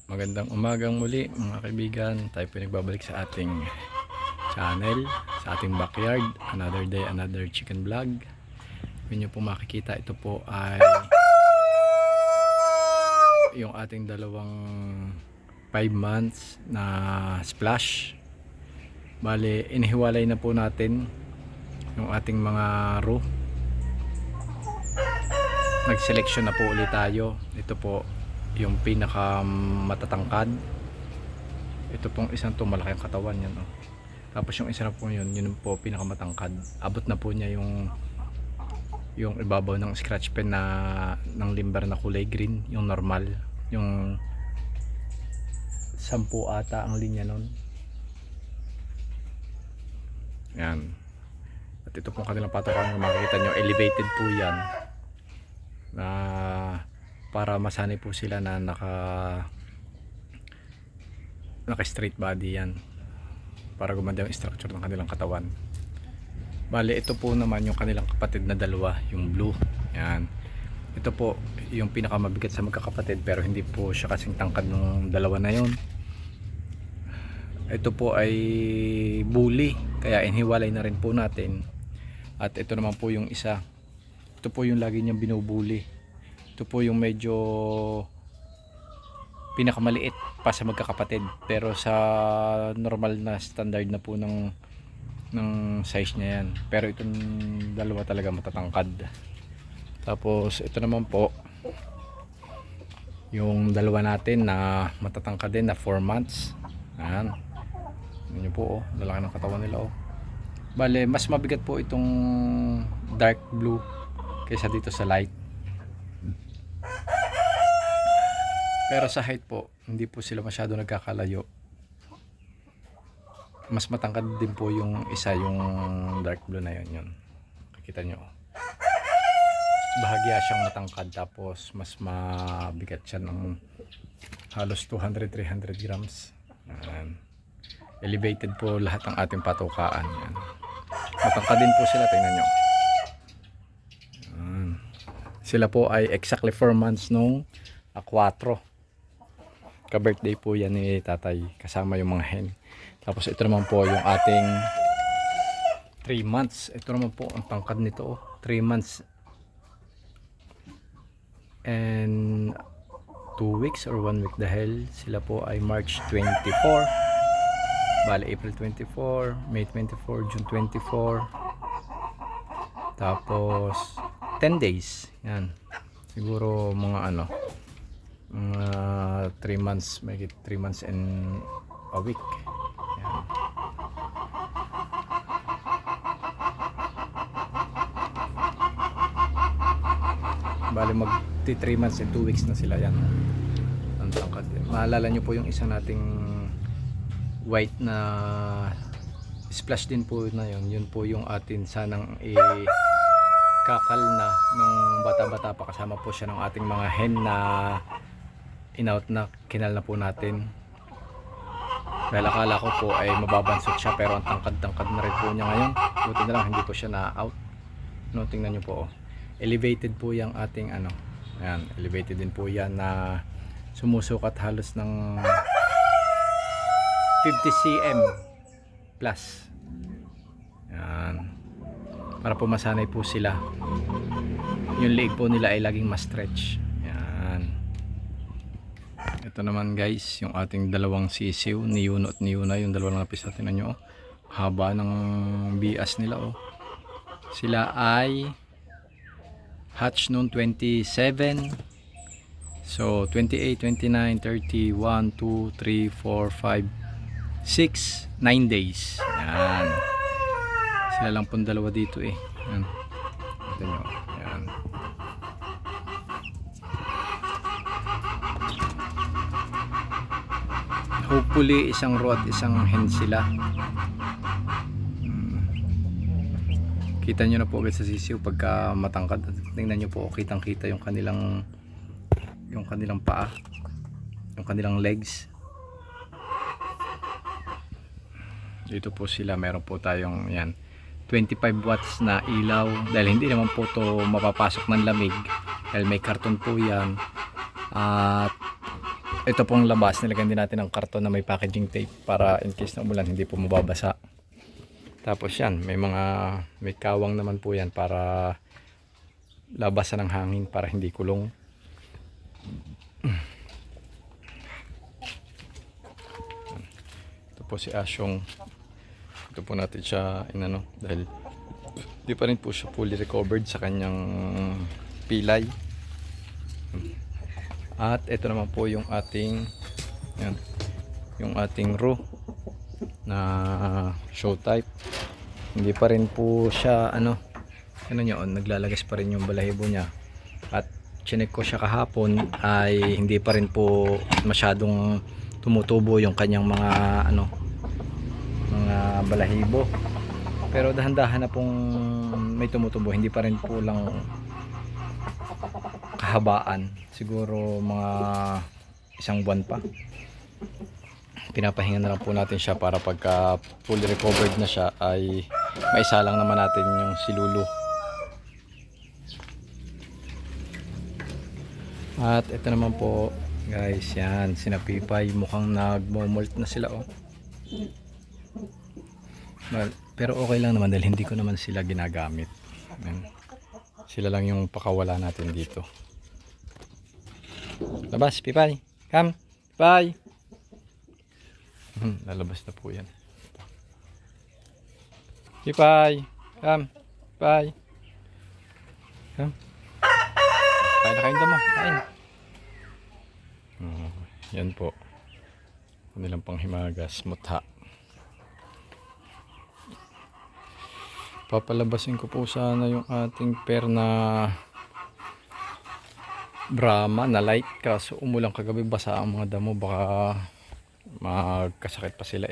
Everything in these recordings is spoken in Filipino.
Magandang umagang muli mga kaibigan. Tayo po nagbabalik sa ating channel, sa ating backyard. Another day, another chicken vlog. Kung nyo po makikita, ito po ay yung ating dalawang 5 months na splash. Bale, inihiwalay na po natin yung ating mga row. Nag-selection na po ulit tayo. Ito po yung pinaka matatangkad. Ito pong isang to, malaki ang katawan yan, oh. Tapos yung isa na po yun po pinaka matangkad. Abot na po niya yung ibabaw ng scratch pen na ng limber na kulay green, yung normal, yung 10 ata ang linya nun. Yan. At ito pong kanilang patokan, kung makikita nyo, elevated po yan na para masanay po sila na naka straight body yan, para gumanda yung structure ng kanilang katawan. Bale, ito po naman yung kanilang kapatid na dalawa, yung blue. Yan. Ito po yung pinakamabigat sa magkakapatid, pero hindi po siya kasing tangkad ng dalawa na yon. Ito po ay bully, kaya inhiwalay na rin po natin. At ito naman po yung isa. Ito po yung lagi niyang binubuli. Ito po yung medyo pinakamaliit pa sa magkakapatid, pero sa normal na standard na po ng size niya yan. Pero itong dalawa talaga matatangkad. Tapos ito naman po yung dalawa natin na matatangkad din na 4 months. Ayan. Yun po, oh, lalaki ng katawan nila, oh. Bale, mas mabigat po itong dark blue kaysa dito sa light. Pero sa height po, hindi po sila masyado nagkakalayo. Mas matangkad din po yung isa, yung dark blue na yun. Nakikita nyo, bahagya siyang matangkad, tapos mas mabigat siya ng halos 200-300 grams. Yan. Elevated po lahat ng ating patukaan. Yan. Matangkad din po sila, tingnan nyo. Yan. Sila po ay exactly 4 months nung 4. Ka-birthday po yan ni tatay, kasama yung mga hen. Tapos ito naman po yung ating 3 months. Ito naman po ang tangkad nito, oh. 3 months and 2 weeks or 1 week, dahil sila po ay March 24, bale April 24, May 24, June 24, tapos 10 days. Yan, siguro mga 3 months, make it 3 months and a week. Yan. Bale mag 3 months and 2 weeks na sila. Yan, ang tangkad. Maalala nyo po yung isang nating white na splash din po na yun po yung atin sanang kakal na nung bata-bata pa. Kasama po siya ng ating mga hen na in-out na, kinal na po natin. Dahil akala ko po ay mababansot siya, pero ang tangkad-tangkad na rin po niya ngayon. Buti na lang hindi po siya na-out. No, tingnan nyo po, oh. Elevated po yung ating ayan, elevated din po yan na sumusukat halos ng 50 cm plus. Yan, para po masanay po sila, yung leg po nila ay laging ma-stretch. Yan. Ito naman guys, yung ating dalawang sisiw, ni Yuno at ni Yuna, yung dalawa na napis natin na nyo, oh. Haba ng bias nila, oh. Sila ay hatch noon 27, so 28, 29, 30, 1, 2, 3, 4, 5, 6, 9 days. Yan, sila lang pong dalawa dito, eh. Yan, ito nyo. Yan. Hopefully isang row at isang hen sila. Kita nyo na po agad sa sisiw pagka matangkad. Tingnan nyo po, kitang kita yung kanilang paa, yung kanilang legs. Dito po sila, meron po tayong yan 25 watts na ilaw, dahil hindi naman po to mapapasok ng lamig dahil may karton po yan. At ito pong labas, nilagyan din natin ng karton na may packaging tape para in case na umulan hindi po mababasa. Tapos yan, may kawang naman po yan para labasan ng hangin para hindi kulong. Ito po si Asyong. Ito po natin siya inano dahil di pa rin po siya fully recovered sa kanyang pilay. At ito naman po yung ating yan, yung ating roux na show type. Hindi pa rin po siya ano nyo, naglalagas pa rin yung balahibo niya. At chinek ko siya kahapon ay hindi pa rin po masyadong tumutubo yung kanyang mga balahibo. Pero dahan-dahan na pong may tumutubo, hindi pa rin po lang kahabaan, siguro mga 1 buwan pa. Pinapahinga na lang po natin siya para pagka fully recovered na siya ay maisalang naman natin yung silulu. At ito naman po guys, yan sinapipay, mukhang nagmo-molt na sila well, pero okay lang naman dahil hindi ko naman sila ginagamit. Yan. Sila lang yung pakawala natin dito. Labas, Pipay. Come, Pipay. Lalabas na po yan. Pipay. Come, Pipay. Come. Kain na kayong damo. Kain. Yan po. Kanilang panghimagas, mutha. Papalabasin ko po sana yung ating pair na Brahma na light, kaso umulang kagabi, basa ang mga damo, baka magkasakit pa sila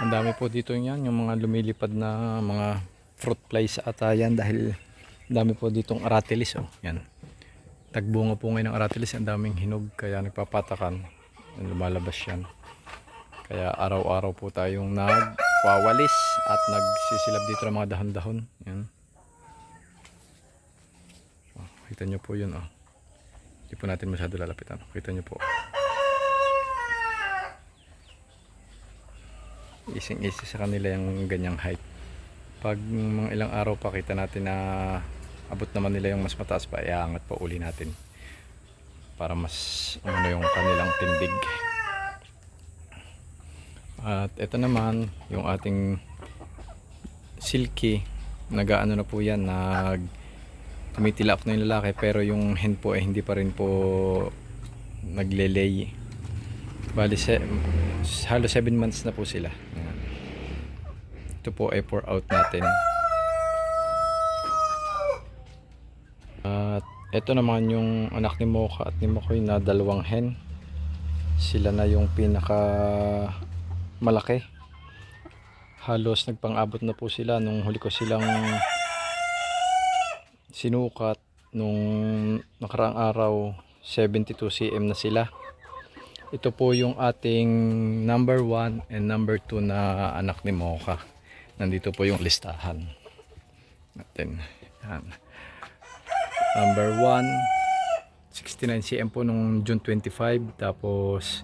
Ang dami po dito yan, yung mga lumilipad na mga fruit flies sa atayan dahil dami po ditong aratilis yan. Tagbunga po ngayon ng aratilis, ang daming hinog kaya nagpapatakan, lumalabas yan. Kaya araw-araw po tayong nagwawalis at nagsisilab dito ng mga dahon-dahon. Yan. Kita nyo po yun. Hindi po natin masyado lalapitan. Kita nyo po. Ising-isi sa kanila yung ganyang height. Pag mga ilang araw pa kita natin na abot naman nila yung mas mataas pa, iangat pa uli natin. Para mas yung kanilang tindig. At ito naman yung ating silky, nagaano na po yan, tumitilak na yung lalaki, pero yung hen po hindi pa rin po naglelay. Bali halos 7 months na po sila. Ito po ay pour out natin. At ito naman yung anak ni Mocha at ni Makoy na 2 hen. Sila na yung pinaka malaki. Halos nagpang-abot na po sila nung huli ko silang sinukat nung nakaraang araw. 72 cm na sila. Ito po yung ating number 1 and number 2 na anak ni Mocha. Nandito po yung listahan natin. Yan. Number 1 69 cm po nung June 25, tapos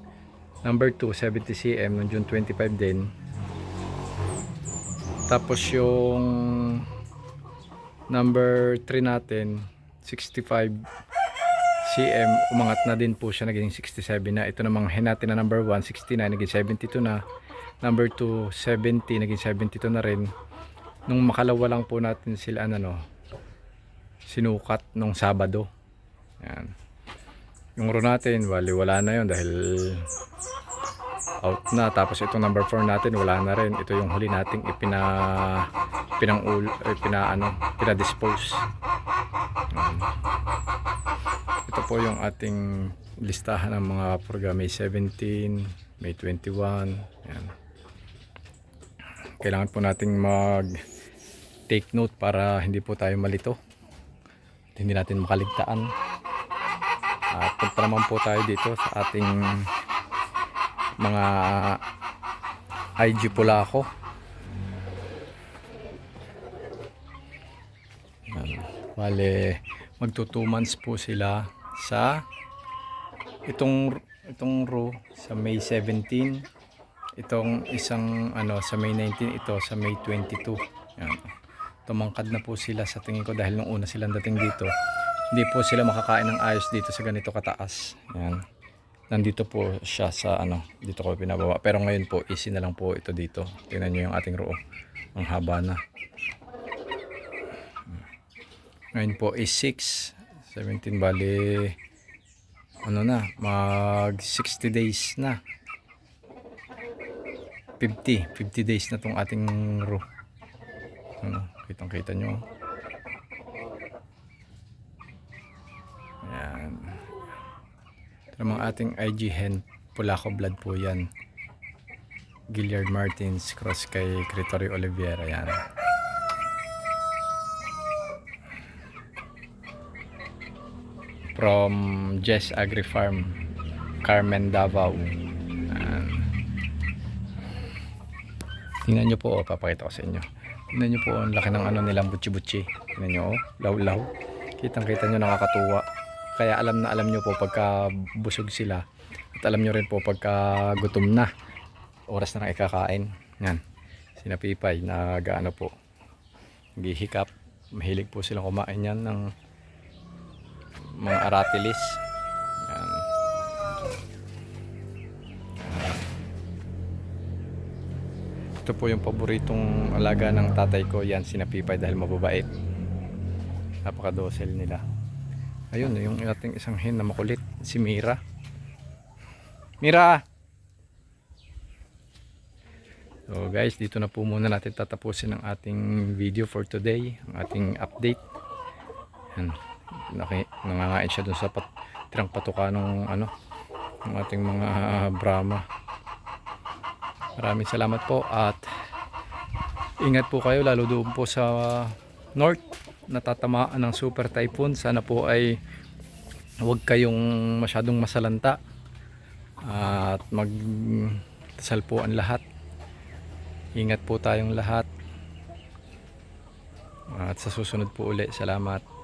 number 2 70 cm nung June 25 din. Tapos yung number 3 natin 65 cm, umangat na din po siya, naging 67 na. Ito namang hen natin na number 1 69, naging 72 na. Number 2 70, naging 72 na rin. Nung makalawa lang po natin sila sinukat nung Sabado. Yan. Yung row natin, wala na yun dahil out na. Tapos itong number 4 natin, wala na rin. Ito yung huli nating pinadispose. Ito po yung ating listahan ng mga program. May 17, May 21. Yan. Kailangan po nating take note para hindi po tayo malito. Hindi natin makaligtaan. At punta naman po tayo dito sa ating mga IG Polaco. Bale, magto 2 months po sila sa itong row sa May 17, itong isang sa May 19, ito sa May 22. Yan. Tumangkad na po sila sa tingin ko dahil nung una silang dating dito, hindi po sila makakain ng ayos dito sa ganito kataas. Yan. Nandito po siya sa dito ko pinababa. Pero ngayon po easy na lang po ito dito. Tingnan niyo yung ating row. Ang haba na. Ngayon po is 6, 17 bali na, mag 60 days na. 50 days na tong ating row. Kitang kita nyo. Ayan. Ito namang ating IG hen, Polaco blood po yan. Gilliard Martins cross kay Critorio Oliveira. Yan. From Jess Agri Farm, Carmen Davao. Tingnan nyo po, papakita ko sa inyo. Tingnan nyo po, ang laki ng nilang butchi-butchi. Tingnan nyo, law-law. Kitang-kita nyo, nakakatuwa. Kaya alam nyo po pagka busog sila. At alam nyo rin po pagka gutom na. Oras na lang ikakain. Yan. Sinapipay, nag-ano po. Gihikap. Mahilig po silang kumain yan ng mga aratilis. Yan. Ito po yung paboritong alaga ng tatay ko. Yan, sinapipay dahil mababait. Napaka-docile nila. Ayun, yung ating isang hen na makulit. Si Mira. Mira! So guys, dito na po muna natin tatapusin ang ating video for today. Ang ating update. Yan. Nangangain siya dun sa tirang patuka ng ng ating mga Brahma. Maraming salamat po at ingat po kayo lalo doon po sa north, natatamaan ng super typhoon. Sana po ay huwag kayong masyadong masalanta at magdasal po ang lahat. Ingat po tayong lahat at sa susunod po uli. Salamat.